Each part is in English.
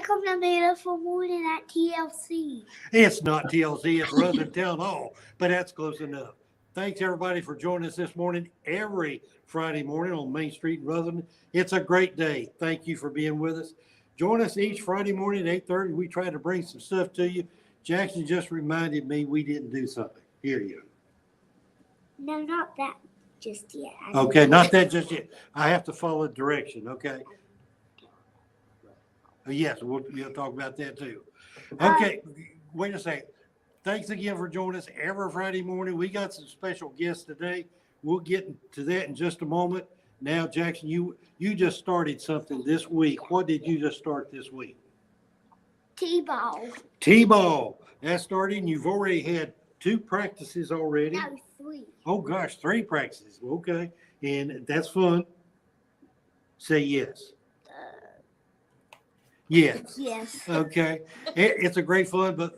Welcome to Brewtiful Morning at TLC. It's not TLC, it's Rutherford Town Hall, but that's close enough. Thanks, everybody, for joining us this morning, every Friday morning on Main Street in Rutherford. It's a great day. Thank you for being with us. Join us each Friday morning at 8:30. We try to bring some stuff to you. Jackson just reminded me we didn't do something. Here you go. No, not that just yet. Okay, not that just yet. I have to follow direction, okay? Yes, we'll talk about that too. Okay, wait a second. Thanks again for joining us every Friday morning. We got some special guests today. We'll get to that in just a moment. Now, Jackson, you just started something this week. What did you just start this week? T-ball. T-ball. That started, and you've already had 2 practices already. No, 3. Oh, gosh, 3 practices. Okay, and that's fun. Say yes. Yes. Yes. Okay. It's a great fun, but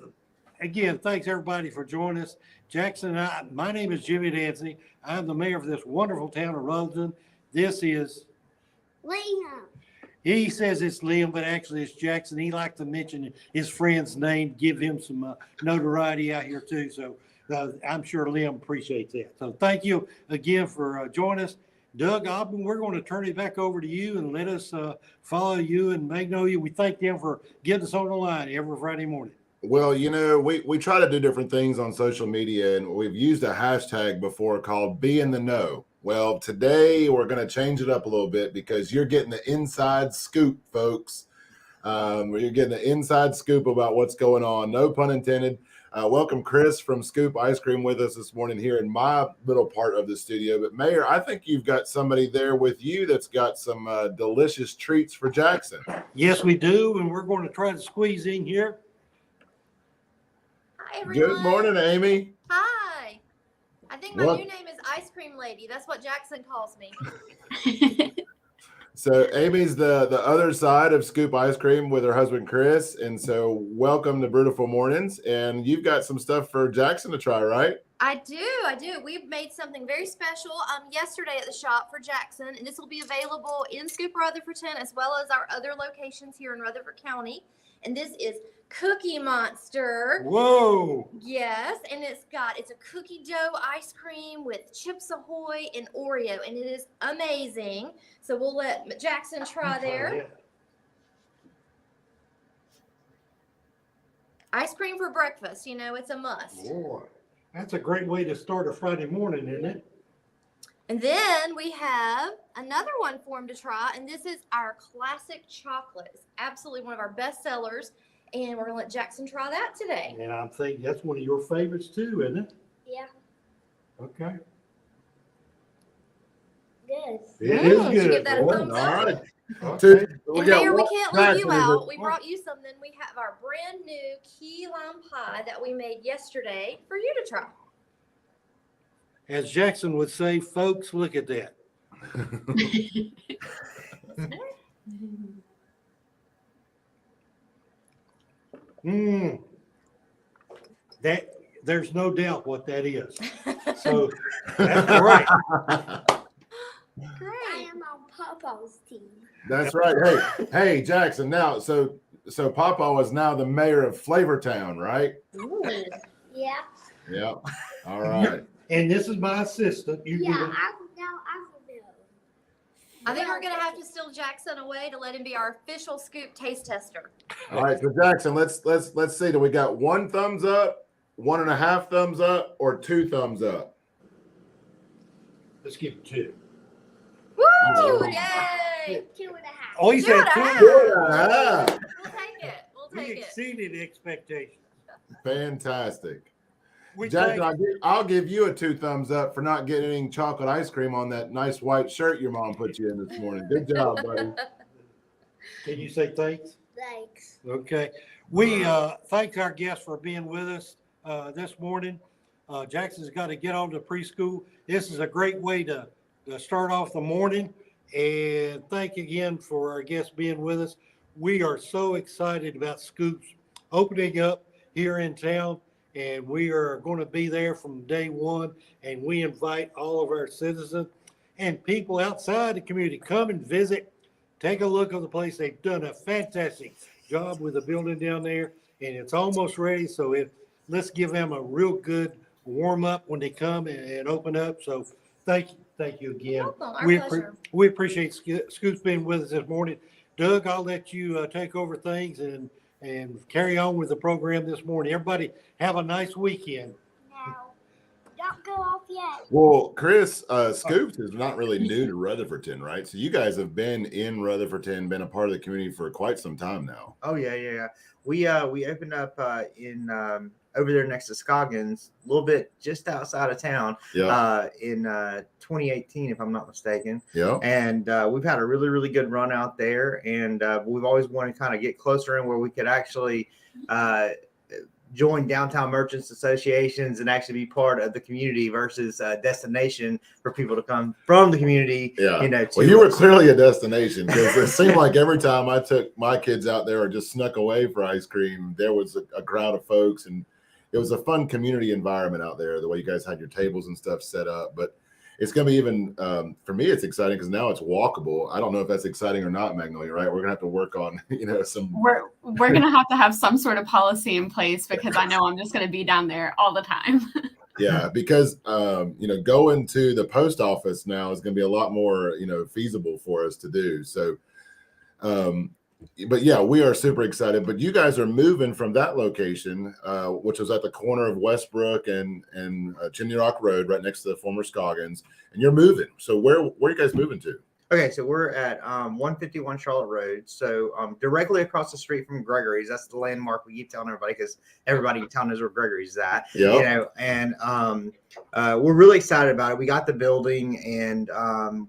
again, thanks everybody for joining us. Jackson and I, my name is Jimmy Dancy. I'm the mayor of this wonderful town of Rutherford. This is Liam. He says it's Liam, but actually it's Jackson. He likes to mention his friend's name, give him some notoriety out here too. So I'm sure Liam appreciates that. So thank you again for joining us. Doug Ogden, we're going to turn it back over to you and let us follow you and Magnolia. We thank them for getting us on the line every Friday morning. Well, you know, we try to do different things on social media, and we've used a hashtag before called Be in the Know. Well, today we're going to change it up a little bit because you're getting the inside scoop, folks. You're getting the inside scoop about what's going on. No pun intended. Welcome, Chris from Scoop Ice Cream with us this morning here in my little part of the studio. But, Mayor, I think you've got somebody there with you that's got some delicious treats for Jackson. Yes, we do, and we're going to try to squeeze in here. Hi, everyone. Good morning, Amy. Hi. I think my new name is Ice Cream Lady. That's what Jackson calls me. So Amy's the other side of Scoop Ice Cream with her husband, Chris. And so welcome to Brewtiful Mornings. And you've got some stuff for Jackson to try, right? I do. We've made something very special yesterday at the shop for Jackson. And this will be available in Scoop Rutherfordton as well as our other locations here in Rutherford County. And this is Cookie Monster. Whoa. Yes, and it's a cookie dough ice cream with Chips Ahoy and Oreo, and it is amazing. So we'll let Jackson try there. Ice cream for breakfast, you know, it's a must. Boy, that's a great way to start a Friday morning, isn't it? And then we have another one for him to try, and this is our classic chocolate. It's absolutely one of our best sellers. And we're going to let Jackson try that today. And I'm thinking that's one of your favorites too, isn't it? Yeah. Okay. Good. It is Did good. you give that a Boy, thumbs all up? right. Okay. And Mayor, we can't leave you Jackson, out. We brought you something. We have our brand new key lime pie that we made yesterday for you to try. As Jackson would say, folks, look at that. That there's no doubt what that is. So that's right. Great. I am on Papa's team. That's right. Hey, Jackson. Now, so Papa is now the mayor of Flavortown, right? Ooh. Yeah. Yeah. All right. And this is my assistant. You Yeah, do I it. will know. I think we're going to have to steal Jackson away to let him be our official Scoop taste tester. All right. So Jackson, let's see. Do we got 1 thumbs up, 1.5 thumbs up, or 2 thumbs up? Let's give it 2. Woo! Oh. Yay! 2.5. Oh, he said 2. 2.5. Yeah. We'll take it. We'll We take it. exceeded expectations. Fantastic. We Jackson, thank- I'll give you a 2 thumbs up for not getting chocolate ice cream on that nice white shirt your mom put you in this morning. Good job, buddy. Can you say thanks? Thanks. Okay. We thank our guests for being with us this morning. Jackson's got to get on to preschool. This is a great way to start off the morning. And thank you again for our guests being with us. We are so excited about Scoops opening up here in town. And we are going to be there from day one. And we invite all of our citizens and people outside the community come and visit. Take a look at the place. They've done a fantastic job with the building down there, and it's almost ready. So let's give them a real good warm up when they come and open up. So thank you again. You're welcome. Our pleasure. We appreciate Scoops being with us this morning. Doug, I'll let you take over things and carry on with the program this morning. Everybody have a nice weekend. No, don't go off yet. Well, Chris, Scoops is not really new to Rutherfordton, right? So you guys have been in Rutherfordton, been a part of the community for quite some time now. Oh yeah. We opened up in over there next to Scoggins, a little bit just outside of town. Yeah. In 2018, if I'm not mistaken. Yeah. And we've had a really, really good run out there, and we've always wanted to kind of get closer in where we could actually join downtown merchants associations and actually be part of the community versus a destination for people to come from the community. Yeah. Well, you were clearly a destination, because it seemed like every time I took my kids out there or just snuck away for ice cream, there was a crowd of folks, and it was a fun community environment out there, the way you guys had your tables and stuff set up. But it's going to be even, for me, it's exciting because now it's walkable. I don't know if that's exciting or not, Magnolia, right? We're going to have to work on, some. We're going to have some sort of policy in place, because I know I'm just going to be down there all the time. Yeah, because, going to the post office now is going to be a lot more, feasible for us to do. So, but yeah, we are super excited. But you guys are moving from that location, which was at the corner of Westbrook and Chimney Rock Road, right next to the former Scoggins, and you're moving. So where are you guys moving to? Okay, so we're at 151 Charlotte Road. So directly across the street from Gregory's. That's the landmark we keep telling everybody, because everybody in town knows where Gregory's is at. Yeah. And we're really excited about it. We got the building, and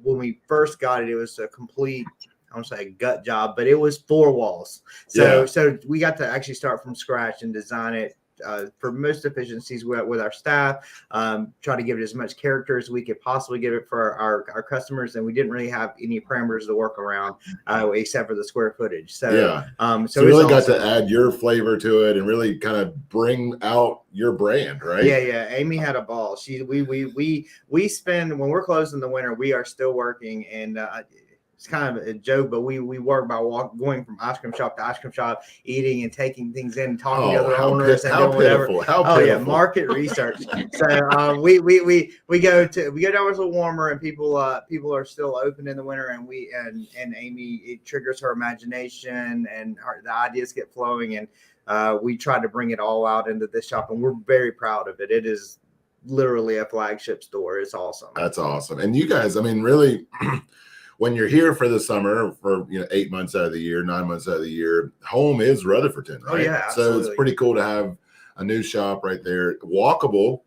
when we first got it, it was a complete, I don't say a gut job, but it was 4 walls. So we got to actually start from scratch and design it for most efficiencies with our staff, try to give it as much character as we could possibly give it for our customers. And we didn't really have any parameters to work around except for the square footage. So, yeah. So you really got to add your flavor to it and really kind of bring out your brand, right? Yeah. Amy had a ball. We spend, when we're closed in the winter, we are still working, and it's kind of a joke, but we work by going from ice cream shop to ice cream shop, eating and taking things in, talking to other owners, and doing whatever. Yeah, market research. So we go down where it's a little warmer, and people are still open in the winter, and Amy, it triggers her imagination, and the ideas get flowing, and we try to bring it all out into this shop, and we're very proud of it. It is literally a flagship store. It's awesome. That's awesome. And you guys, I mean, really. When you're here for the summer, for 8 months out of the year, 9 months out of the year, home is Rutherfordton, right? Oh yeah, absolutely. So it's pretty cool to have a new shop right there, walkable.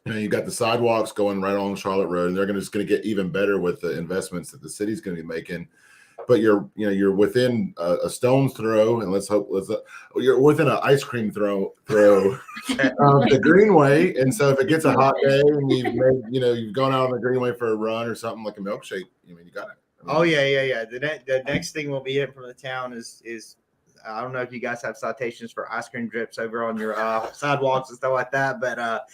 You got the sidewalks going right along Charlotte Road, and they're just going to get even better with the investments that the city's going to be making. But you're within a stone's throw, and you're within an ice cream throw the Greenway. And so if it gets a hot day and you've gone out on the Greenway for a run or something like a milkshake, you got it. Oh yeah. The next thing we'll be hitting from the town is I don't know if you guys have citations for ice cream drips over on your sidewalks and stuff like that, but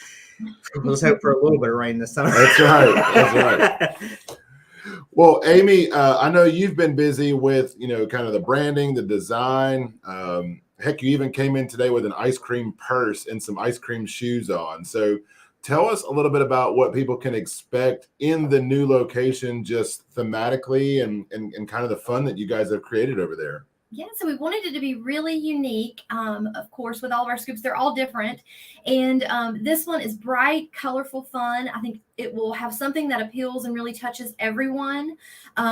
let's hope for a little bit of rain this summer. That's right. Well, Amy, I know you've been busy with kind of the branding, the design. Heck, you even came in today with an ice cream purse and some ice cream shoes on. So tell us a little bit about what people can expect in the new location, just thematically and kind of the fun that you guys have created over there. Yeah, so we wanted it to be really unique. Of course, with all of our scoops, they're all different. And this one is bright, colorful, fun. I think it will have something that appeals and really touches everyone.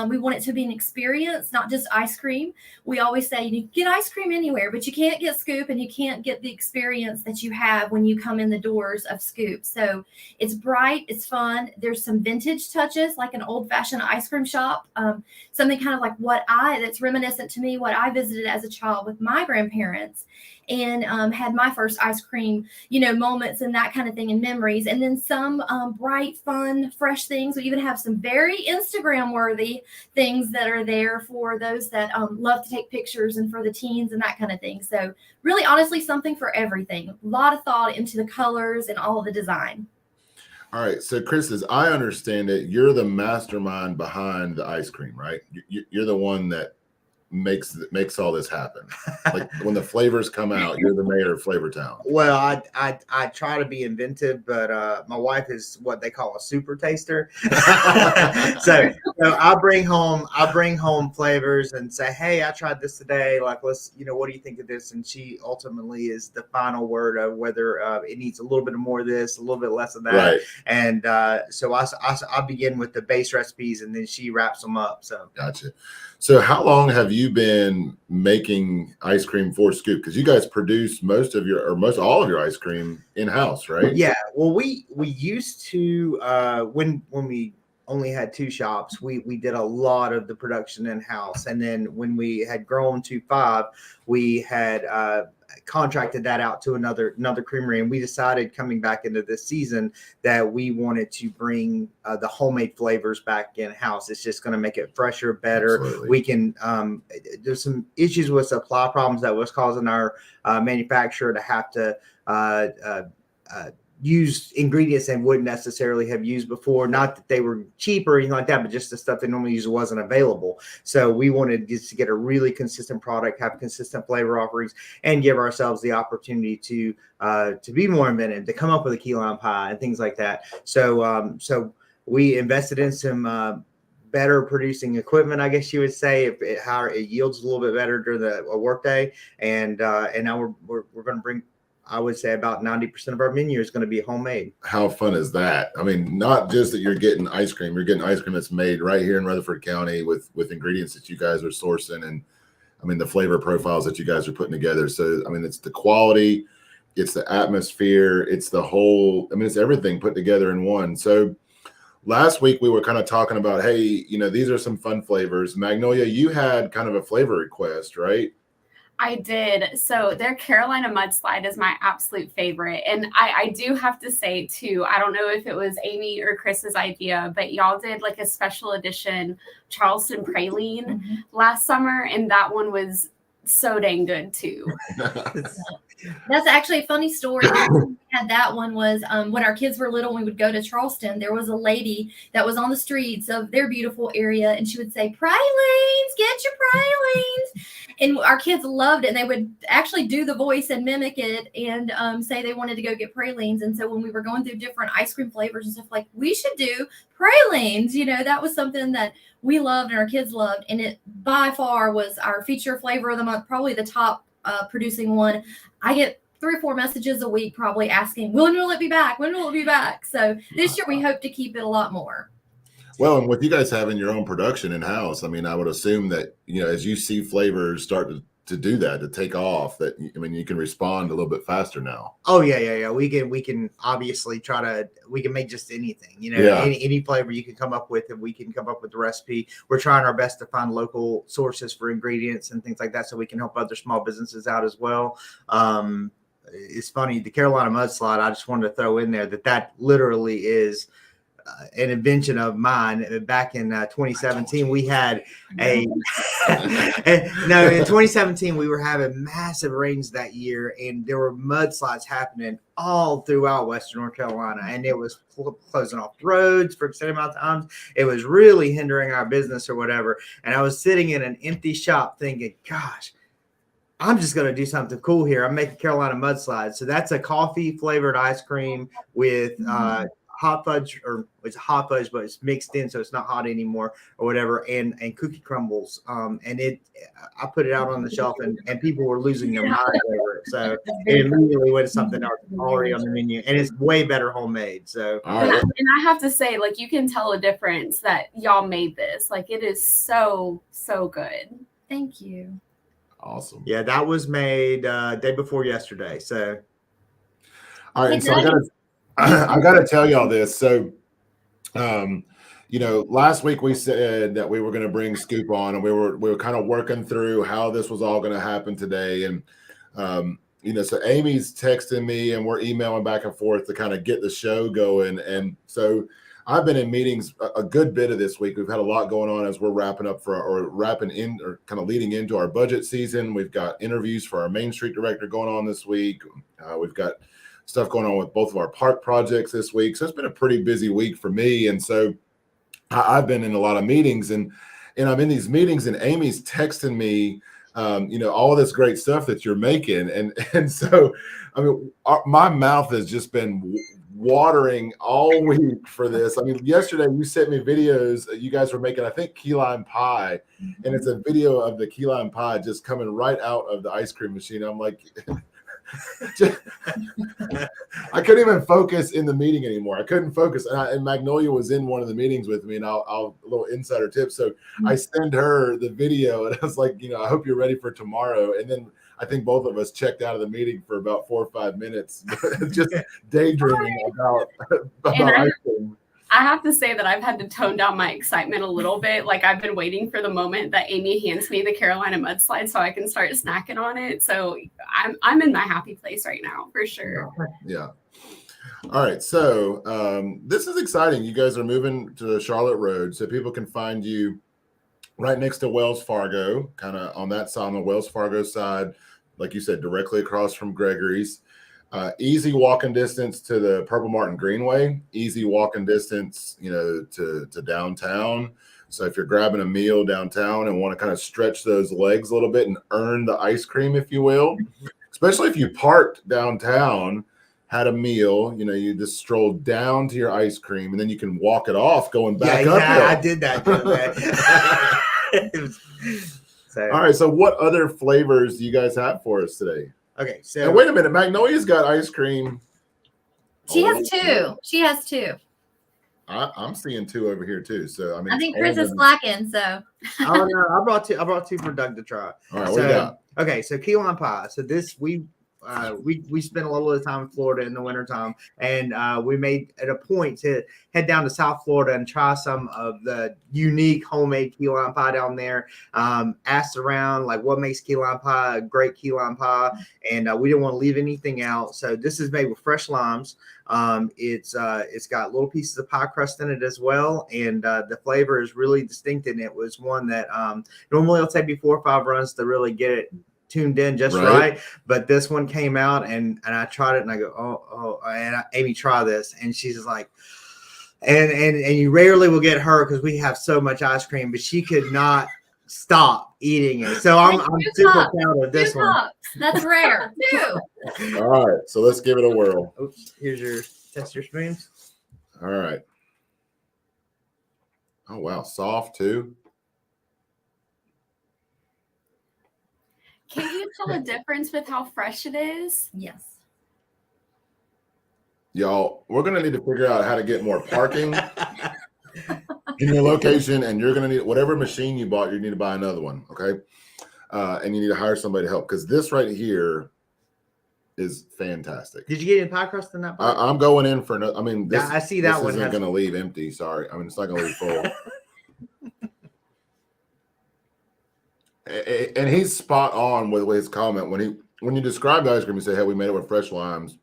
We want it to be an experience, not just ice cream. We always say you get ice cream anywhere, but you can't get Scoop, and you can't get the experience that you have when you come in the doors of Scoop. So it's bright, it's fun. There's some vintage touches, like an old-fashioned ice cream shop, something kind of like that's reminiscent to me, what I visited as a child with my grandparents, and had my first ice cream, moments and that kind of thing and memories. And then some bright, fun, fresh things. We even have some very Instagram worthy things that are there for those that love to take pictures and for the teens and that kind of thing. So really, honestly, something for everything. A lot of thought into the colors and all of the design. All right. So Chris, as I understand it, you're the mastermind behind the ice cream, right? You're the one that makes all this happen? Like when the flavors come out, you're the mayor of Flavortown. Well, I try to be inventive, but my wife is what they call a super taster. so I bring home flavors and say, hey, I tried this today. Like, let's, what do you think of this? And she ultimately is the final word of whether it needs a little bit more of this, a little bit less of that. Right. And so I begin with the base recipes, and then she wraps them up. So Gotcha. So how long have you been making ice cream for Scoop? Because you guys produce most all of your ice cream in-house, right? Yeah. Well, we used to when we only had 2 shops, we did a lot of the production in-house. And then when we had grown to 5, we had contracted that out to another creamery, and we decided coming back into this season that we wanted to bring the homemade flavors back in-house. It's just going to make it fresher, better. Absolutely. We can there's some issues with supply problems that was causing our manufacturer to have to use ingredients they wouldn't necessarily have used before. Not that they were cheap or anything like that, but just the stuff they normally use wasn't available. So we wanted just to get a really consistent product, have consistent flavor offerings, and give ourselves the opportunity to be more inventive, to come up with a key lime pie and things like that. So we invested in some better producing equipment, I guess you would say, how it yields a little bit better during a workday, and now we're going to bring, I would say, about 90% of our menu is going to be homemade. How fun is that? I mean, not just that you're getting ice cream that's made right here in Rutherford County with ingredients that you guys are sourcing, and I mean the flavor profiles that you guys are putting together. So I mean, it's the quality, it's the atmosphere, it's the whole, I mean, it's everything put together in one. So last week we were kind of talking about, hey, these are some fun flavors. Magnolia, you had kind of a flavor request, right? I did. So their Carolina mudslide is my absolute favorite. And I do have to say too, I don't know if it was Amy or Chris's idea, but y'all did like a special edition Charleston praline last summer. And that one was so dang good too. That's actually a funny story. We had that one was when our kids were little, we would go to Charleston. There was a lady that was on the streets of their beautiful area, and she would say, pralines, get your pralines. And our kids loved it, and they would actually do the voice and mimic it and say they wanted to go get pralines. And so when we were going through different ice cream flavors and stuff, like, we should do pralines. That was something that we loved and our kids loved. And it by far was our feature flavor of the month, probably the top producing one. I get 3 or 4 messages a week probably asking, when will it be back? When will it be back? So this year we hope to keep it a lot more. Well, and with you guys having your own production in-house, I mean, I would assume that, as you see flavors start to do that, to take off, that, I mean, you can respond a little bit faster now. Oh, yeah. We can obviously we can make just anything, any flavor you can come up with, and we can come up with the recipe. We're trying our best to find local sources for ingredients and things like that, so we can help other small businesses out as well. It's funny, the Carolina mudslide, I just wanted to throw in there that literally is an invention of mine. Back in 2017, we had in 2017 we were having massive rains that year, and there were mudslides happening all throughout Western North Carolina, and it was closing off roads for extended amount of times. It was really hindering our business or whatever. And I was sitting in an empty shop thinking, gosh, I'm just going to do something cool here. I'm making Carolina mudslide. So that's a coffee flavored ice cream with hot fudge, or it's hot fudge, but it's mixed in, so it's not hot anymore or whatever, and cookie crumbles. And I put it out on the shelf, and people were losing their minds over it. So it immediately went to something already on the menu, and it's way better homemade. So and I have to say, like, you can tell a difference that y'all made this. Like, it is so good. Thank you. Awesome. Yeah, that was made day before yesterday. So all right, so I gotta tell y'all this. So last week we said that we were going to bring Scoop on, and we were kind of working through how this was all going to happen today. And so Amy's texting me, and we're emailing back and forth to kind of get the show going. And so I've been in meetings a good bit of this week. We've had a lot going on as we're wrapping up kind of leading into our budget season. We've got interviews for our Main Street director going on this week. We've got stuff going on with both of our park projects this week. So it's been a pretty busy week for me. And so I've been in a lot of meetings, and and I'm in these meetings, and Amy's texting me, all this great stuff that you're making, and so, I mean, my mouth has just been watering all week for this. I mean, yesterday you sent me videos. You guys were making, I think, key lime pie, and it's a video of the key lime pie just coming right out of the ice cream machine. I'm like, I couldn't even focus in the meeting anymore. I couldn't focus, and Magnolia was in one of the meetings with me, and I'll a little insider tip. So I send her the video, and I was like, I hope you're ready for tomorrow. And then I think both of us checked out of the meeting for about 4 or 5 minutes, just daydreaming about ice cream. I have to say that I've had to tone down my excitement a little bit. Like, I've been waiting for the moment that Amy hands me the Carolina mudslide so I can start snacking on it. So I'm in my happy place right now, for sure. Yeah. All right. So this is exciting. You guys are moving to the Charlotte Road, so people can find you right next to Wells Fargo, kind of on that side, on the Wells Fargo side, like you said, directly across from Gregory's. Easy walking distance to the Purple Martin Greenway, easy walking distance, to downtown. So if you're grabbing a meal downtown and want to kind of stretch those legs a little bit and earn the ice cream, if you will, especially if you parked downtown, had a meal, you just stroll down to your ice cream, and then you can walk it off going back up. Yeah, I did that. So, all right. So what other flavors do you guys have for us today? Okay, so and wait a minute, Magnolia's got ice cream. She has 2. She has 2. I'm seeing 2 over here too. So I think Chris is slacking. So oh no, I brought 2 for Doug to try. All right, what do you got? Okay, so key lime pie. So this we spent a little bit of time in Florida in the wintertime, and we made it a point to head down to South Florida and try some of the unique homemade key lime pie down there. Asked around like what makes key lime pie a great key lime pie, and we didn't want to leave anything out. So this is made with fresh limes. It's got little pieces of pie crust in it as well, and the flavor is really distinct. And it was one that normally it'll take me 4 or 5 runs to really get it tuned in just right. But this one came out, and I tried it, and I go, Amy, try this, and she's just like, and you rarely will get her because we have so much ice cream, but she could not stop eating it. So I'm super proud of this one. That's rare too. All right, so let's give it a whirl. Oops, here's your test your spoons. All right. Oh wow, soft too. Can you tell the difference with how fresh it is? Yes. Y'all, we're going to need to figure out how to get more parking in your location, and you're going to need whatever machine you bought, you need to buy another one, okay? And you need to hire somebody to help, because this right here is fantastic. Did you get any pie crust in that pie? I'm going in for another. I mean, this, I see that this one isn't going to leave empty. Sorry. I mean, it's not going to leave full. And he's spot on with his comment when you describe the ice cream. You say, "Hey, we made it with fresh limes."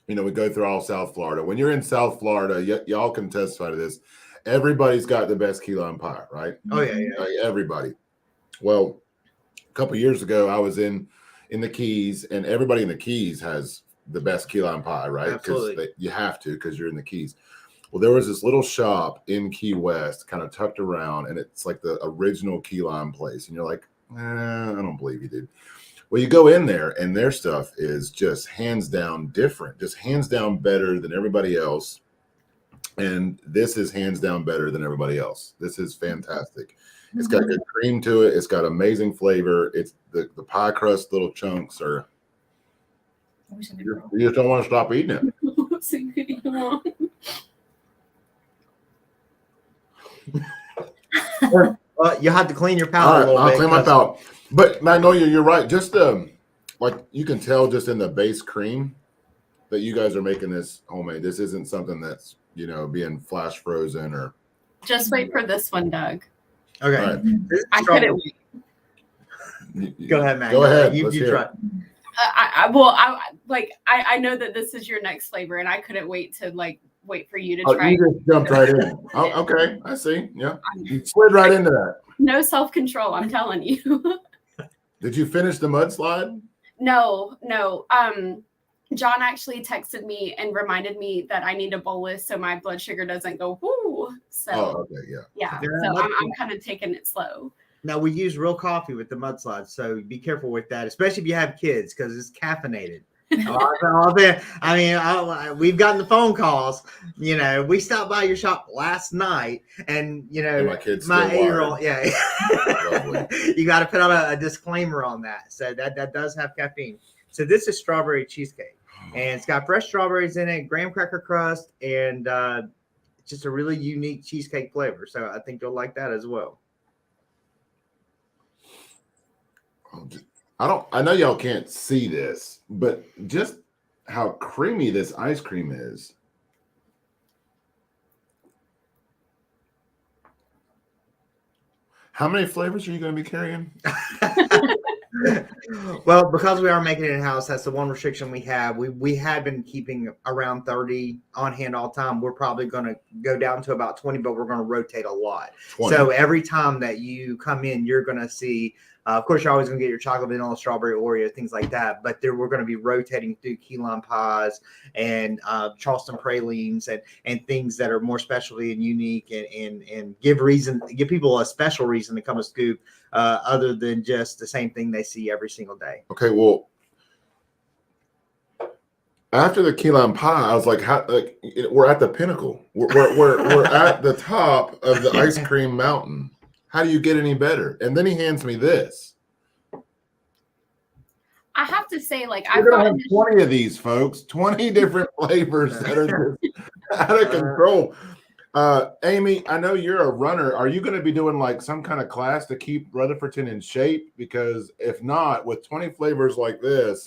We go through all South Florida. When you're in South Florida, y'all can testify to this. Everybody's got the best key lime pie, right? Oh yeah. Everybody. Well, a couple of years ago, I was in the Keys, and everybody in the Keys has the best key lime pie, right? Absolutely. You have to, because you're in the Keys. Well, there was this little shop in Key West, kind of tucked around, and it's like the original key lime place. And you're like, I don't believe you, dude. Well, you go in there, and their stuff is just hands down different, just hands down better than everybody else. And this is hands down better than everybody else. This is fantastic. It's got good cream to it. It's got amazing flavor. It's the pie crust little chunks are. You just don't want to stop eating it. You have to clean your palate. All right, I'll clean my palate. But Magnolia, you're right. Just like you can tell just in the base cream that you guys are making this homemade. This isn't something that's being flash frozen or. Just wait for this one, Doug. Okay. Right. I couldn't wait. Go ahead, Matt. Go ahead. You try. I know that this is your next flavor, and I couldn't wait to wait for you to try. You just jumped right in. Oh, okay, I see. Yeah, you slid right into that. No self-control, I'm telling you. Did you finish the mudslide? No. John actually texted me and reminded me that I need a bolus so my blood sugar doesn't go whoo. So okay, yeah. yeah, They're so not I'm kind of taking it slow. Now we use real coffee with the mudslides, so be careful with that, especially if you have kids, because it's caffeinated. We've gotten the phone calls. You know, we stopped by your shop last night, and you know, And my kid's my still 8-year-old, wired. yeah. You got to put on a disclaimer on that. So that does have caffeine. So this is strawberry cheesecake, and it's got fresh strawberries in it, graham cracker crust, and just a really unique cheesecake flavor. So I think you'll like that as well. I know y'all can't see this, but just how creamy this ice cream is. How many flavors are you going to be carrying? Well, because we are making it in-house, that's the one restriction we have. We had been keeping around 30 on hand all the time. We're probably going to go down to about 20, but we're going to rotate a lot. 20. So every time that you come in, you're going to see, of course, you're always going to get your chocolate, vanilla, strawberry, Oreo, things like that. But we're going to be rotating through key lime pies and Charleston pralines and things that are more specialty and unique and give people a special reason to come to Scoop, other than just the same thing they see every single day. Okay, well, after the key lime pie, I was like, we're at the pinnacle. We're at the top of the ice cream mountain. How do you get any better? And then he hands me this. I have to say, like, We're gonna have 20 of these, folks. 20 different flavors that are just out of control. Amy, I know you're a runner. Are you going to be doing like some kind of class to keep Rutherfordton in shape? Because if not, with 20 flavors like this,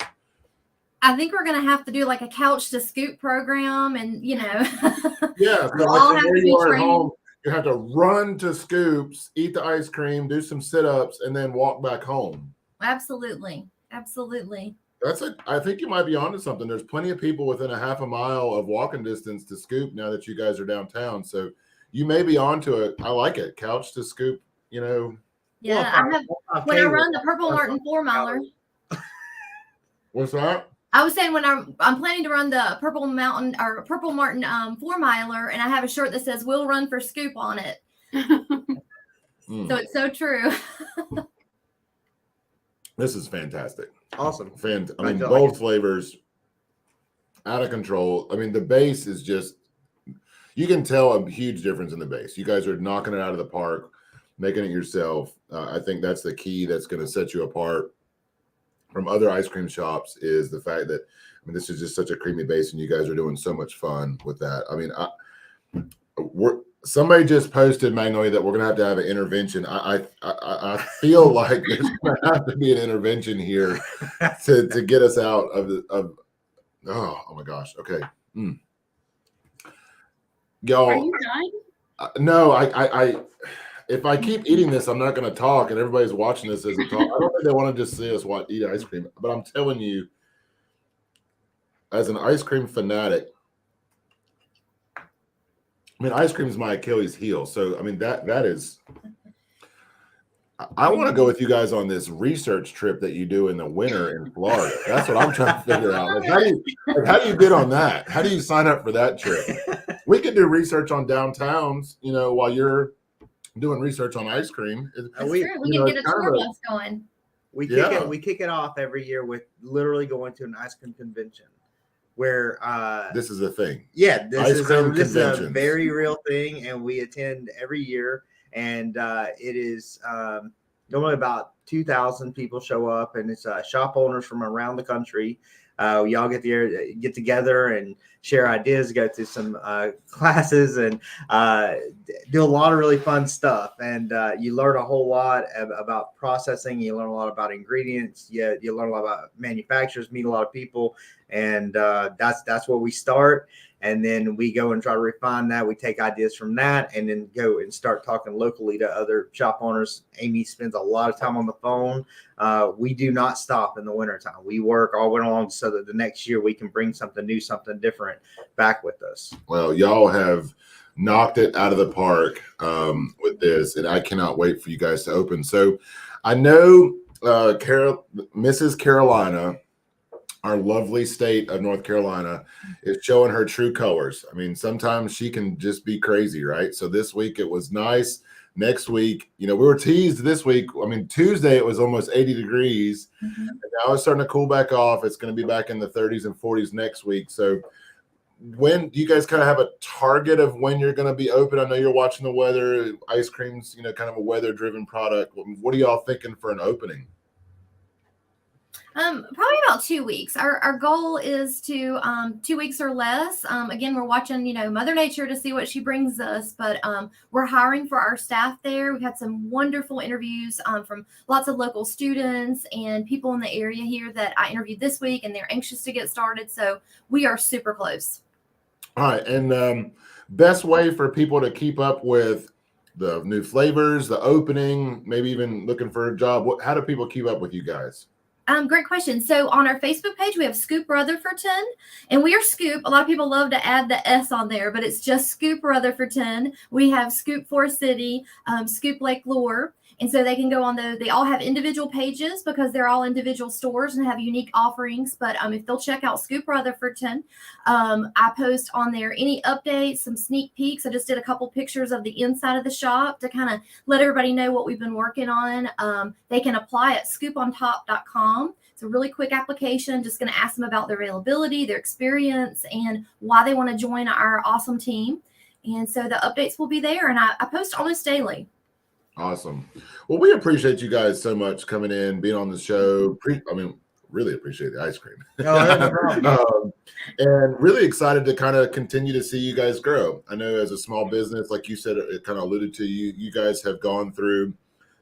I think we're going to have to do like a couch to scoop program, and yeah, so We'll like all from have where to be you are at trained. home, you have to run to Scoops, eat the ice cream, do some sit-ups, and then walk back home. Absolutely. I think you might be onto something. There's plenty of people within a half a mile of walking distance to Scoop now that you guys are downtown. So you may be onto it. I like it. Couch to Scoop, you know. Yeah, when I run the Purple Martin 4-miler. What's that? I was saying when I'm planning to run the Purple Martin 4-miler, and I have a shirt that says "We'll run for Scoop" on it. So it's so true. This is fantastic. Awesome. I mean, bold flavors, out of control. I mean, the base is just, you can tell a huge difference in the base. You guys are knocking it out of the park, making it yourself. I think that's the key that's going to set you apart from other ice cream shops, is the fact that, I mean, this is just such a creamy base and you guys are doing so much fun with that. I mean, somebody just posted, Magnolia, that we're going to have an intervention. I feel like there's going to have to be an intervention here to get us out of oh my gosh. Okay. Y'all. Are you done? No, I if I keep eating this, I'm not going to talk, and everybody's watching this as a talk. I don't think they want to just see us eat ice cream, but I'm telling you, as an ice cream fanatic, I mean, ice cream is my Achilles heel. So, I mean, that is, I want to go with you guys on this research trip that you do in the winter in Florida. That's what I'm trying to figure out. Like, how do you get on that? How do you sign up for that trip? We could do research on downtowns, you know, while you're doing research on ice cream. That's true. We can get a tour bus going. We kick it off every year with literally going to an ice cream convention, where this is a thing. Yeah, this is a very real thing, and we attend every year. And it is normally about 2,000 people show up, and it's shop owners from around the country. We all get together and share ideas, go through some classes, and do a lot of really fun stuff. And you learn a whole lot about processing. You learn a lot about ingredients. You learn a lot about manufacturers, meet a lot of people, and that's where we start. And then we go and try to refine that. We take ideas from that and then go and start talking locally to other shop owners. Amy spends a lot of time on the phone. We do not stop in the wintertime. We work all winter long so that the next year we can bring something new, something different back with us. Well, y'all have knocked it out of the park with this, and I cannot wait for you guys to open. So I know Mrs. Carolina our lovely state of North Carolina is showing her true colors. I mean, sometimes she can just be crazy, right? So this week it was nice. Next week, we were teased this week. I mean, Tuesday it was almost 80 degrees. Mhm. And now it's starting to cool back off. It's going to be back in the 30s and 40s next week. So when do you guys kind of have a target of when you're going to be open? I know you're watching the weather. Ice cream's, kind of a weather-driven product. What are y'all thinking for an opening? Probably about 2 weeks. Our goal is to 2 weeks or less. Again, we're watching, Mother Nature to see what she brings us, but we're hiring for our staff there. We've had some wonderful interviews from lots of local students and people in the area here that I interviewed this week, and they're anxious to get started. So we are super close. All right. And best way for people to keep up with the new flavors, the opening, maybe even looking for a job. How do people keep up with you guys? Great question. So on our Facebook page, we have Scoop Rutherfordton, and we are Scoop. A lot of people love to add the S on there, but it's just Scoop Rutherfordton. We have Scoop Forest City, Scoop Lake Lure. And so they can go on they all have individual pages because they're all individual stores and have unique offerings. But if they'll check out Scoop Rutherfordton, I post on there any updates, some sneak peeks. I just did a couple pictures of the inside of the shop to kind of let everybody know what we've been working on. They can apply at scoopontop.com. It's a really quick application. Just going to ask them about their availability, their experience, and why they want to join our awesome team. And so the updates will be there, and I post almost daily. Awesome. Well, we appreciate you guys so much coming in, being on the show. Really appreciate the ice cream. No problem. And really excited to kind of continue to see you guys grow. I know as a small business, like you said, it kind of alluded to, you guys have gone through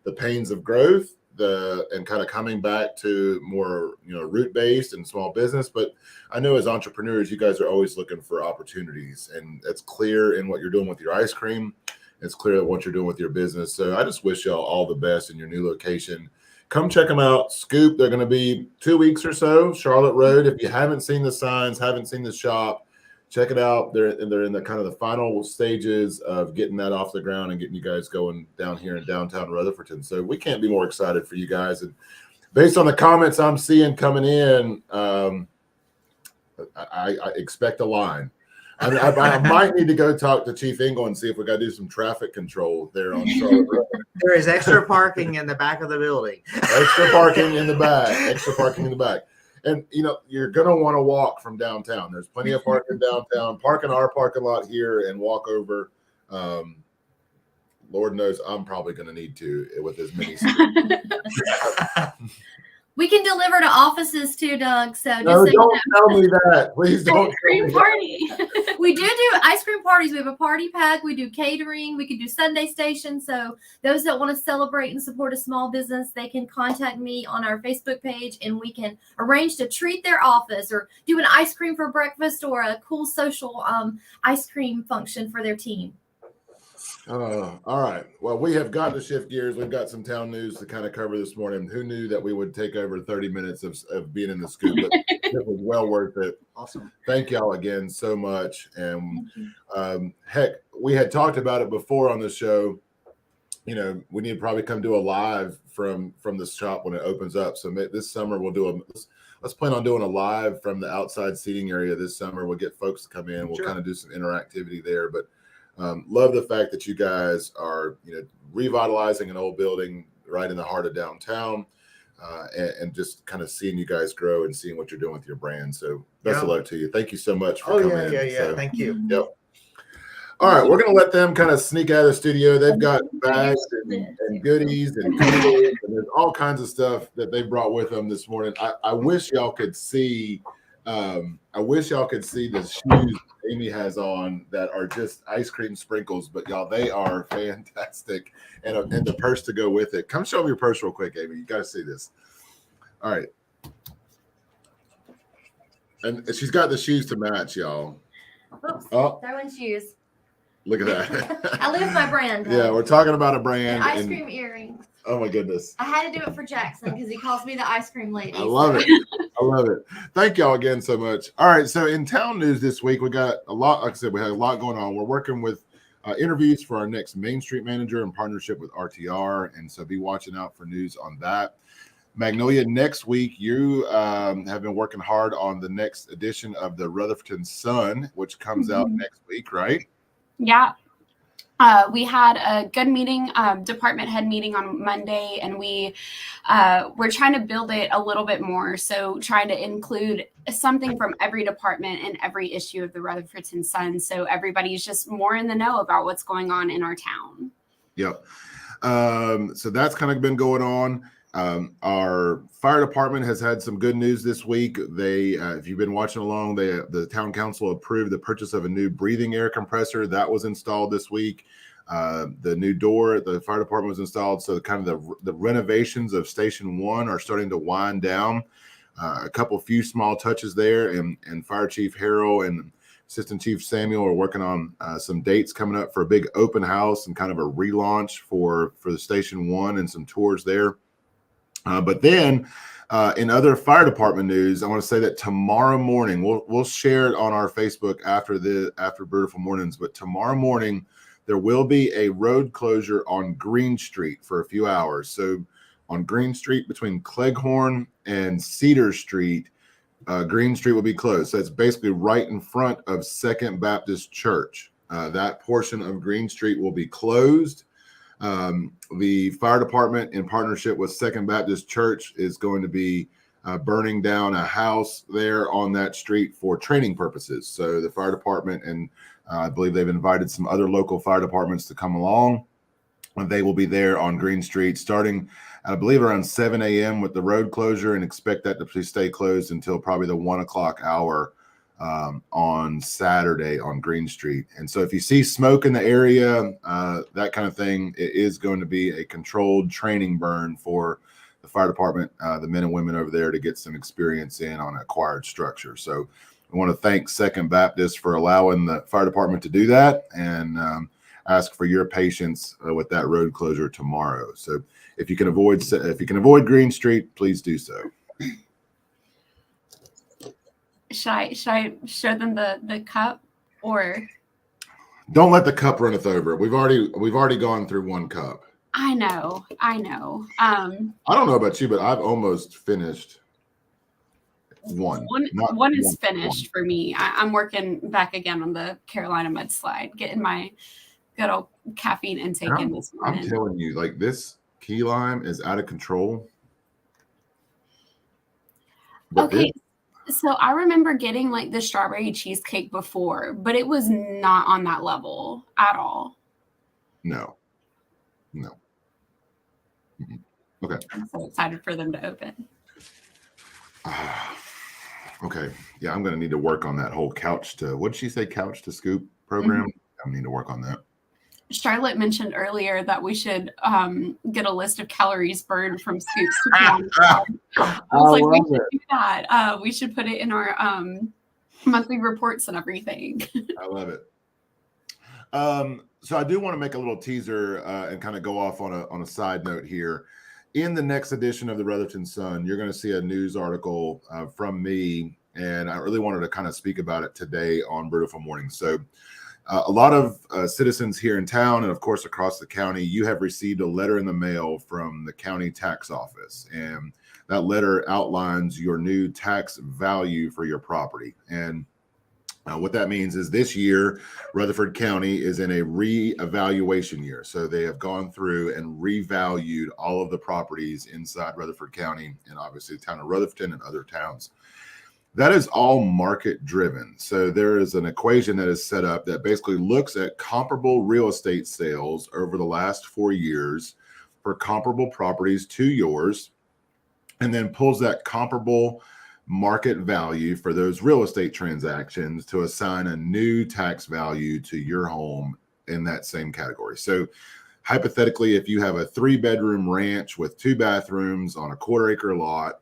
the pains of growth, and kind of coming back to more, root-based and small business. But I know as entrepreneurs, you guys are always looking for opportunities, and it's clear in what you're doing with your ice cream. It's clear what you're doing with your business. So I just wish y'all all the best in your new location. Come check them out. Scoop, they're going to be 2 weeks or so, Charlotte Road. If you haven't seen the signs, haven't seen the shop, check it out. They're in the kind of the final stages of getting that off the ground and getting you guys going down here in downtown Rutherfordton. So we can't be more excited for you guys. And based on the comments I'm seeing coming in, I expect a line. I might need to go talk to Chief Engel and see if we got to do some traffic control there on Charlotte Road. There is extra parking in the back of the building. Extra parking in the back. And, you're going to want to walk from downtown. There's plenty of parking downtown. Park in our parking lot here and walk over. Lord knows I'm probably going to need to with as many. We can deliver to offices too, Doug. So just No, so don't tell me that. Please don't. Ice cream party. We do ice cream parties. We have a party pack. We do catering. We can do Sunday station. So those that want to celebrate and support a small business, they can contact me on our Facebook page, and we can arrange to treat their office or do an ice cream for breakfast or a cool social ice cream function for their team. All right. Well, we have got to shift gears. We've got some town news to kind of cover this morning. Who knew that we would take over 30 minutes of being in the scoop? But it was well worth it. Awesome. Thank y'all again so much. And heck, we had talked about it before on the show. We need to probably come do a live from the shop when it opens up. So this summer we'll let's plan on doing a live from the outside seating area this summer. We'll get folks to come in. We'll kind of do some interactivity there. But love the fact that you guys are, revitalizing an old building right in the heart of downtown, and just kind of seeing you guys grow and seeing what you're doing with your brand. So best of luck to you. Thank you so much for coming in. Yeah. So, Thank you. Yep. All right, we're going to let them kind of sneak out of the studio. They've got bags and goodies and and there's all kinds of stuff that they brought with them this morning. I wish y'all could see. The shoes Amy has on that are just ice cream sprinkles, but y'all, they are fantastic, and the purse to go with it. Come show me your purse real quick, Amy. You got to see this. All right, and she's got the shoes to match, y'all. Oops, oh, throwing shoes. Look at that. I live my brand. Yeah, we're talking about a brand. And ice cream earrings. Oh my goodness. I had to do it for Jackson because he calls me the ice cream lady. I love it. Thank y'all again so much. All right. So in town news this week, we got a lot. Like I said, we had a lot going on. We're working with interviews for our next Main Street manager in partnership with RTR. And so be watching out for news on that. Magnolia, next week you have been working hard on the next edition of the Rutherford Sun, which comes out next week, right? Yeah. We had a good meeting, department head meeting on Monday, and we're trying to build it a little bit more. So trying to include something from every department in every issue of the Rutherford Sun. So everybody's just more in the know about what's going on in our town. Yep. So that's kind of been going on. Our fire department has had some good news this week. They, if you've been watching along, the town council approved the purchase of a new breathing air compressor that was installed this week. The new door at the fire department was installed. So kind of the renovations of Station 1 are starting to wind down. A few small touches there, and Fire Chief Harrell and Assistant Chief Samuel are working on some dates coming up for a big open house and kind of a relaunch for the Station 1 and some tours there. But then in other fire department news, I want to say that tomorrow morning, we'll share it on our Facebook after Brewtiful Mornings, but tomorrow morning there will be a road closure on Green Street for a few hours. So on Green Street between Cleghorn and Cedar Street, Green Street will be closed. So it's basically right in front of Second Baptist Church. That portion of Green Street will be closed. The fire department, in partnership with Second Baptist Church, is going to be burning down a house there on that street for training purposes. So the fire department, and I believe they've invited some other local fire departments to come along. And they will be there on Green Street starting, I believe, around 7 a.m. with the road closure, and expect that to stay closed until probably the 1 o'clock hour on Saturday on Green Street. And so if you see smoke in the area, that kind of thing, it is going to be a controlled training burn for the fire department, the men and women over there, to get some experience in on acquired structure. So I want to thank Second Baptist for allowing the fire department to do that, and ask for your patience with that road closure tomorrow. So if you can avoid Green Street, please do so. Should I show them the cup, or? Don't let the cup runneth over. We've already gone through one cup. I know. I don't know about you, but I've almost finished one. One is finished for me. I'm working back again on the Carolina mudslide, getting my good old caffeine intake in this morning. I'm telling you, like, this key lime is out of control. But okay. So I remember getting like the strawberry cheesecake before, but it was not on that level at all. No. Mm-hmm. Okay. I'm so excited for them to open. Okay. Yeah, I'm going to need to work on that whole couch to scoop program. Mm-hmm. I need to work on that. Charlotte mentioned earlier that we should get a list of calories burned from scoops to pound. I was like, we should do that. We should put it in our monthly reports and everything. I love it. So I do want to make a little teaser and kind of go off on a side note here. In the next edition of the Rutherford Sun, you're going to see a news article from me, and I really wanted to kind of speak about it today on Brewtiful Morning. So a lot of citizens here in town, and of course across the county, you have received a letter in the mail from the county tax office, and that letter outlines your new tax value for your property. And what that means is this year, Rutherford County is in a re-evaluation year. So they have gone through and revalued all of the properties inside Rutherford County, and obviously the town of Rutherford and other towns. That is all market driven. So there is an equation that is set up that basically looks at comparable real estate sales over the last 4 years for comparable properties to yours, and then pulls that comparable market value for those real estate transactions to assign a new tax value to your home in that same category. So hypothetically, if you have a 3-bedroom ranch with 2 bathrooms on a 1/4 acre lot,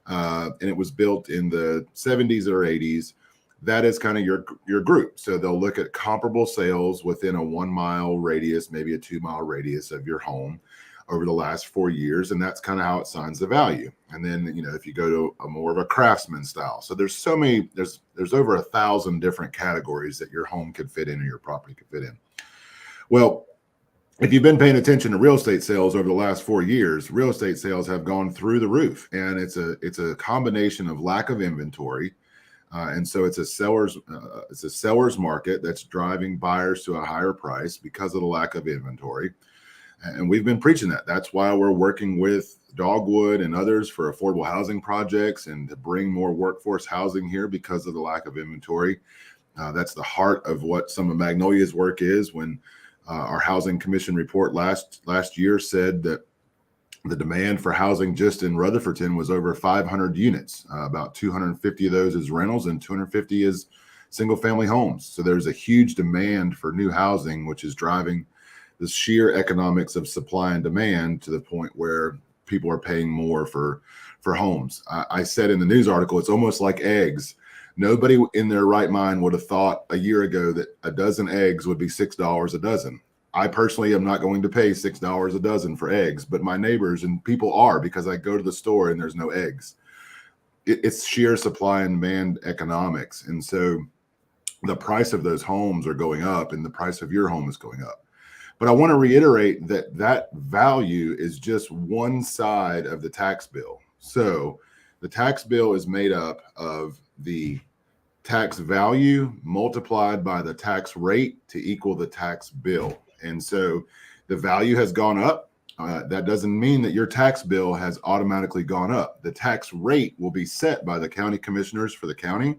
and it was built in the 70s or 80s, that is kind of your group. So they'll look at comparable sales within a 1 mile radius, maybe a 2 mile radius of your home over the last 4 years. And that's kind of how it assigns the value. And then, if you go to a more of a craftsman style, so there's so many, there's over 1,000 different categories that your home could fit in or your property could fit in. Well, if you've been paying attention to real estate sales over the last 4 years, real estate sales have gone through the roof, and it's a combination of lack of inventory, and so it's a seller's market that's driving buyers to a higher price because of the lack of inventory. And we've been preaching that. That's why we're working with Dogwood and others for affordable housing projects and to bring more workforce housing here because of the lack of inventory. That's the heart of what some of Magnolia's work is. When our housing commission report last year said that the demand for housing just in Rutherfordton was over 500 units. About 250 of those is rentals and 250 is single family homes. So there's a huge demand for new housing, which is driving the sheer economics of supply and demand to the point where people are paying more for homes. I said in the news article, it's almost like eggs. Nobody in their right mind would have thought a year ago that a dozen eggs would be $6 a dozen. I personally am not going to pay $6 a dozen for eggs, but my neighbors and people are, because I go to the store and there's no eggs. It's sheer supply and demand economics. And so the price of those homes are going up and the price of your home is going up. But I want to reiterate that that value is just one side of the tax bill. So the tax bill is made up of the tax value multiplied by the tax rate to equal the tax bill. And so the value has gone up. That doesn't mean that your tax bill has automatically gone up. The tax rate will be set by the county commissioners for the county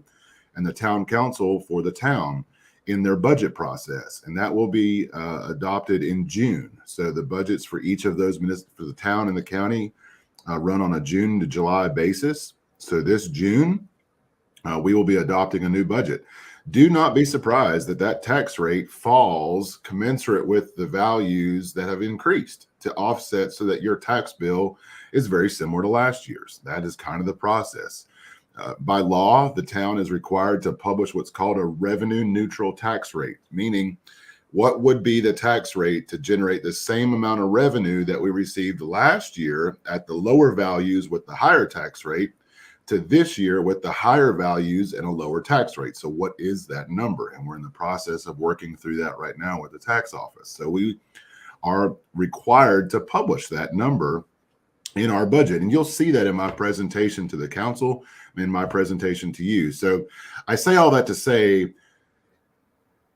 and the town council for the town in their budget process. And that will be adopted in June. So the budgets for each of those for the town and the county run on a June to July basis. So this June, we will be adopting a new budget. Do not be surprised that that tax rate falls commensurate with the values that have increased to offset so that your tax bill is very similar to last year's. That is kind of the process. By law, the town is required to publish what's called a revenue neutral tax rate, meaning what would be the tax rate to generate the same amount of revenue that we received last year at the lower values with the higher tax rate to this year with the higher values and a lower tax rate. So what is that number? And we're in the process of working through that right now with the tax office. So we are required to publish that number in our budget. And you'll see that in my presentation to the council, in my presentation to you. So I say all that to say,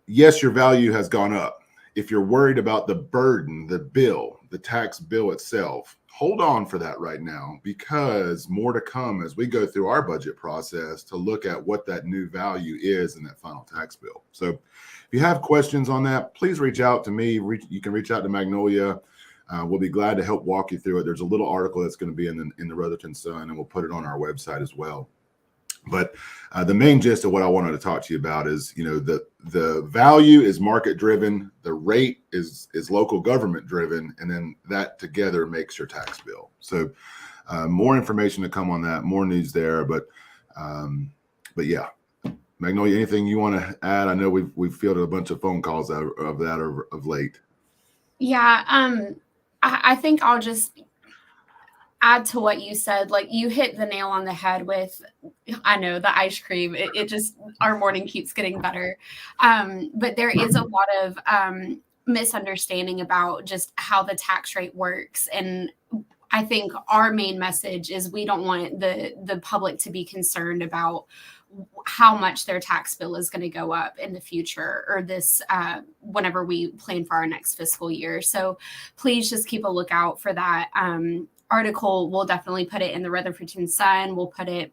yes, your value has gone up. If you're worried about the burden, the bill, the tax bill itself, hold on for that right now, because more to come as we go through our budget process to look at what that new value is in that final tax bill. So if you have questions on that, please reach out to me. You can reach out to Magnolia. We'll be glad to help walk you through it. There's a little article that's going to be in the Rutherfordton Sun, and we'll put it on our website as well. But the main gist of what I wanted to talk to you about is, the value is market driven, the rate is local government driven, and then that together makes your tax bill. So more information to come on that, more news there. But yeah, Magnolia, anything you want to add? I know we've fielded a bunch of phone calls of that of late. Yeah, I think I'll just add to what you said. Like, you hit the nail on the head with, I know, the ice cream. It just, our morning keeps getting better. But there is a lot of misunderstanding about just how the tax rate works. And I think our main message is we don't want the public to be concerned about how much their tax bill is going to go up in the future, or this whenever we plan for our next fiscal year. So please just keep a lookout for that article. We'll definitely put it in the Rutherfordton Sun. We'll put it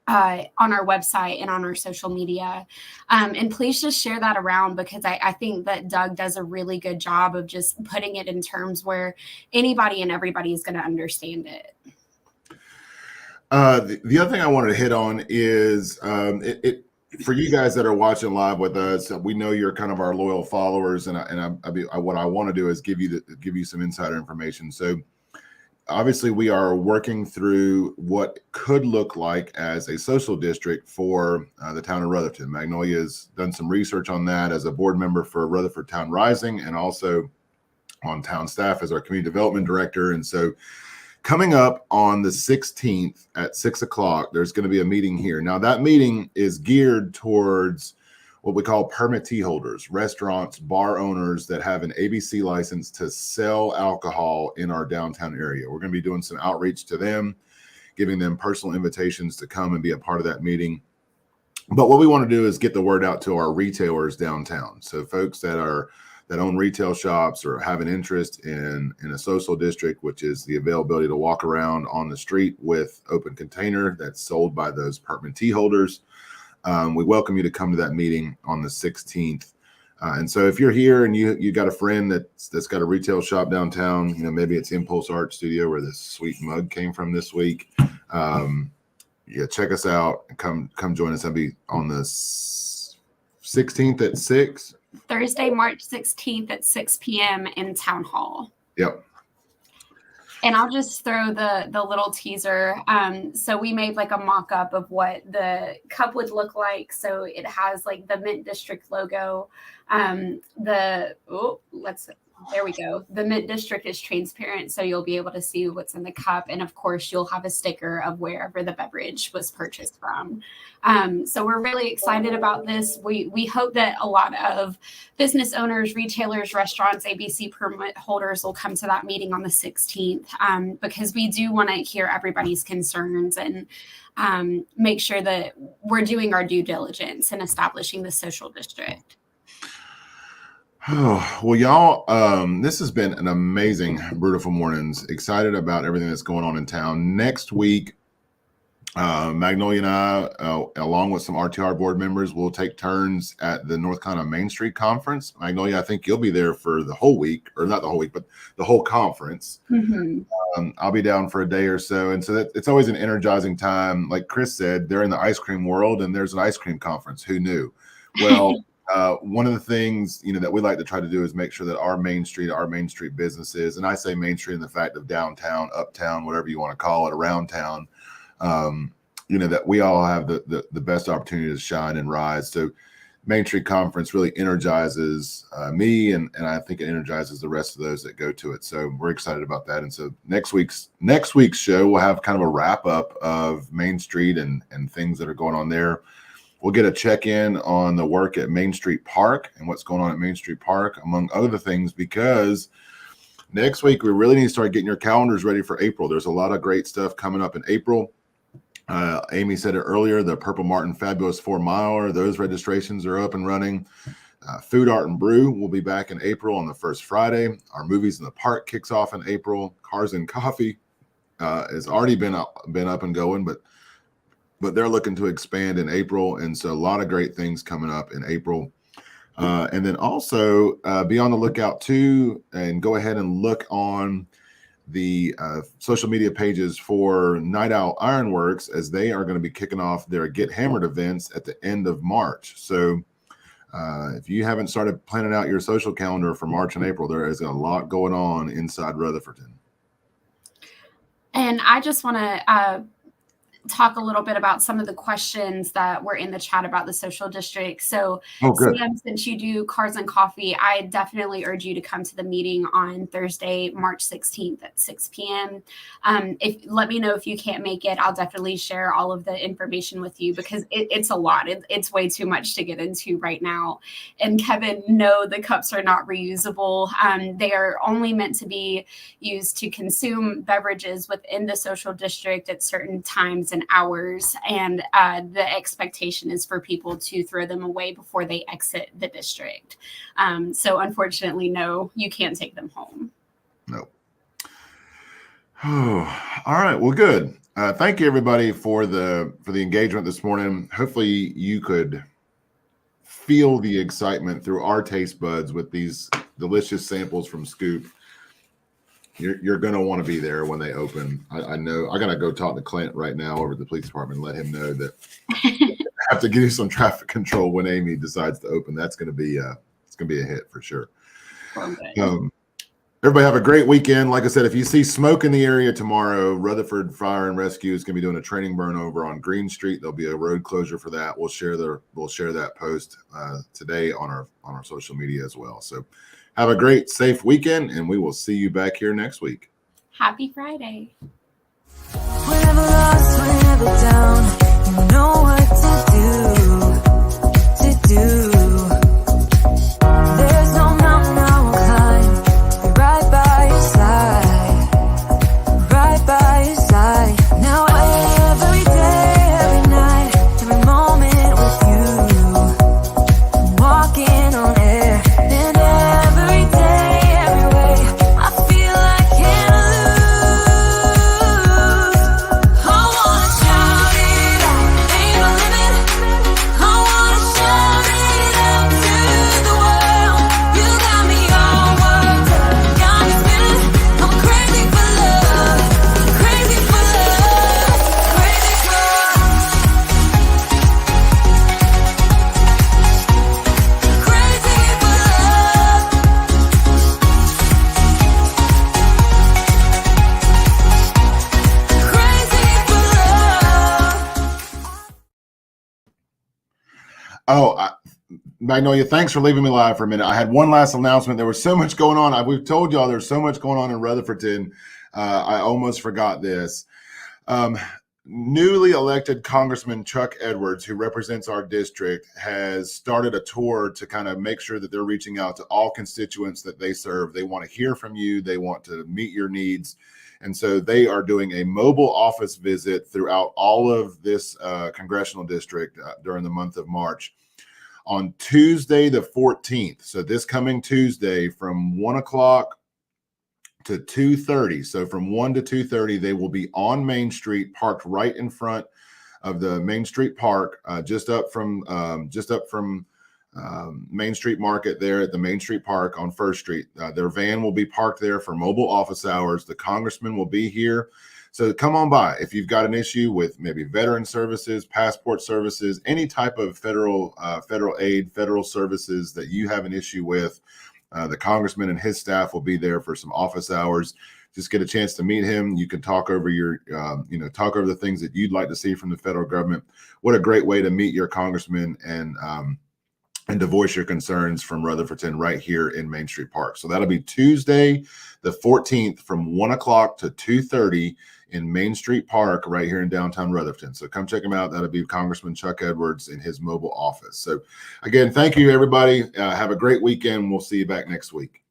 on our website and on our social media. And please just share that around, because I think that Doug does a really good job of just putting it in terms where anybody and everybody is going to understand it. The other thing I wanted to hit on is for you guys that are watching live with us. We know you're kind of our loyal followers, and what I want to do is give you some insider information. So obviously, we are working through what could look like as a social district for the town of Rutherfordton. Magnolia has done some research on that as a board member for Rutherford Town Rising, and also on town staff as our community development director. And so coming up on the 16th at 6 o'clock, there's going to be a meeting here. Now, that meeting is geared towards what we call permittee holders, restaurants, bar owners that have an ABC license to sell alcohol in our downtown area. We're going to be doing some outreach to them, giving them personal invitations to come and be a part of that meeting. But what we want to do is get the word out to our retailers downtown. So folks that own retail shops or have an interest in a social district, which is the availability to walk around on the street with open container that's sold by those permittee holders. We welcome you to come to that meeting on the 16th. And so if you're here and you got a friend that's got a retail shop downtown, maybe it's Impulse Art Studio where this sweet mug came from this week. Check us out and come join us. I'll be on the 16th at 6. Thursday, March 16th at 6 p.m. in Town Hall. Yep. And I'll just throw the little teaser. So we made like a mock-up of what the cup would look like. So it has like the Mint District logo. There we go. The Mint District is transparent, so you'll be able to see what's in the cup. And of course, you'll have a sticker of wherever the beverage was purchased from. So we're really excited about this. We hope that a lot of business owners, retailers, restaurants, ABC permit holders will come to that meeting on the 16th because we do want to hear everybody's concerns and make sure that we're doing our due diligence in establishing the social district. Oh, well, y'all, this has been an amazing Brewtiful Mornings. Excited about everything that's going on in town. Next week, Magnolia and I, along with some RTR board members, will take turns at the North Carolina Main Street Conference. Magnolia, I think you'll be there for the whole week, or not the whole week, but the whole conference. Mm-hmm. I'll be down for a day or so. And so it's always an energizing time. Like Chris said, they're in the ice cream world and there's an ice cream conference. Who knew? Well, one of the things, that we like to try to do is make sure that our Main Street businesses, and I say Main Street in the fact of downtown, uptown, whatever you want to call it, around town, that we all have the best opportunity to shine and rise. So Main Street Conference really energizes me, and I think it energizes the rest of those that go to it. So we're excited about that. And so next week's show, we'll have kind of a wrap up of Main Street and things that are going on there. We'll get a check-in on the work at Main Street Park and what's going on at Main Street Park, among other things, because next week we really need to start getting your calendars ready for April. There's a lot of great stuff coming up in April. Amy said it earlier, the Purple Martin Fabulous 4 Miler, those registrations are up and running. Food, Art, and Brew will be back in April on the first Friday. Our Movies in the Park kicks off in April. Cars and Coffee has already been up and going, but they're looking to expand in April. And so a lot of great things coming up in April. And then also be on the lookout too, and go ahead and look on the social media pages for Night Owl Ironworks, as they are going to be kicking off their Get Hammered events at the end of March. So if you haven't started planning out your social calendar for March and April, there is a lot going on inside Rutherfordton. And I just want to talk a little bit about some of the questions that were in the chat about the social district. So Sam, since you do Cars and Coffee, I definitely urge you to come to the meeting on Thursday, March 16th at 6 p.m. Let me know if you can't make it. I'll definitely share all of the information with you because it's a lot. It's way too much to get into right now. And Kevin, no, the cups are not reusable. They are only meant to be used to consume beverages within the social district at certain times and hours, and the expectation is for people to throw them away before they exit the district. So unfortunately, no, you can't take them home. No. Oh, all right. Well, good. Thank you everybody for the engagement this morning. Hopefully you could feel the excitement through our taste buds with these delicious samples from Scoop. You're going to want to be there when they open. I know I got to go talk to Clint right now over at the police department and let him know that I have to give you some traffic control when Amy decides to open. That's going to be it's going to be a hit for sure. Everybody have a great weekend. Like I said, if you see smoke in the area tomorrow, Rutherford Fire and Rescue is going to be doing a training burn over on Green Street. There'll be a road closure for that. We'll share that post today on our social media as well. So have a great, safe weekend, and we will see you back here next week. Happy Friday. Whenever lost, whenever down, you know what to do. Magnolia, thanks for leaving me live for a minute. I had one last announcement. There was so much going on. We've told y'all there's so much going on in Rutherfordton. I almost forgot this. Newly elected Congressman Chuck Edwards, who represents our district, has started a tour to kind of make sure that they're reaching out to all constituents that they serve. They want to hear from you. They want to meet your needs. And so they are doing a mobile office visit throughout all of this congressional district during the month of March. On Tuesday, the 14th, so this coming Tuesday from 1 o'clock to 2:30. So from 1 to 2:30, they will be on Main Street, parked right in front of the Main Street Park, just up from Main Street Market there at the Main Street Park on First Street. Their van will be parked there for mobile office hours. The congressman will be here. So come on by. If you've got an issue with maybe veteran services, passport services, any type of federal aid, federal services that you have an issue with, the congressman and his staff will be there for some office hours. Just get a chance to meet him. You can talk over talk over the things that you'd like to see from the federal government. What a great way to meet your congressman and to voice your concerns from Rutherfordton right here in Main Street Park. So that'll be Tuesday, the 14th from 1 o'clock to 2:30 in Main Street Park right here in downtown Rutherfordton. So come check him out. That'll be Congressman Chuck Edwards in his mobile office. So again, thank you, everybody. Have a great weekend. We'll see you back next week.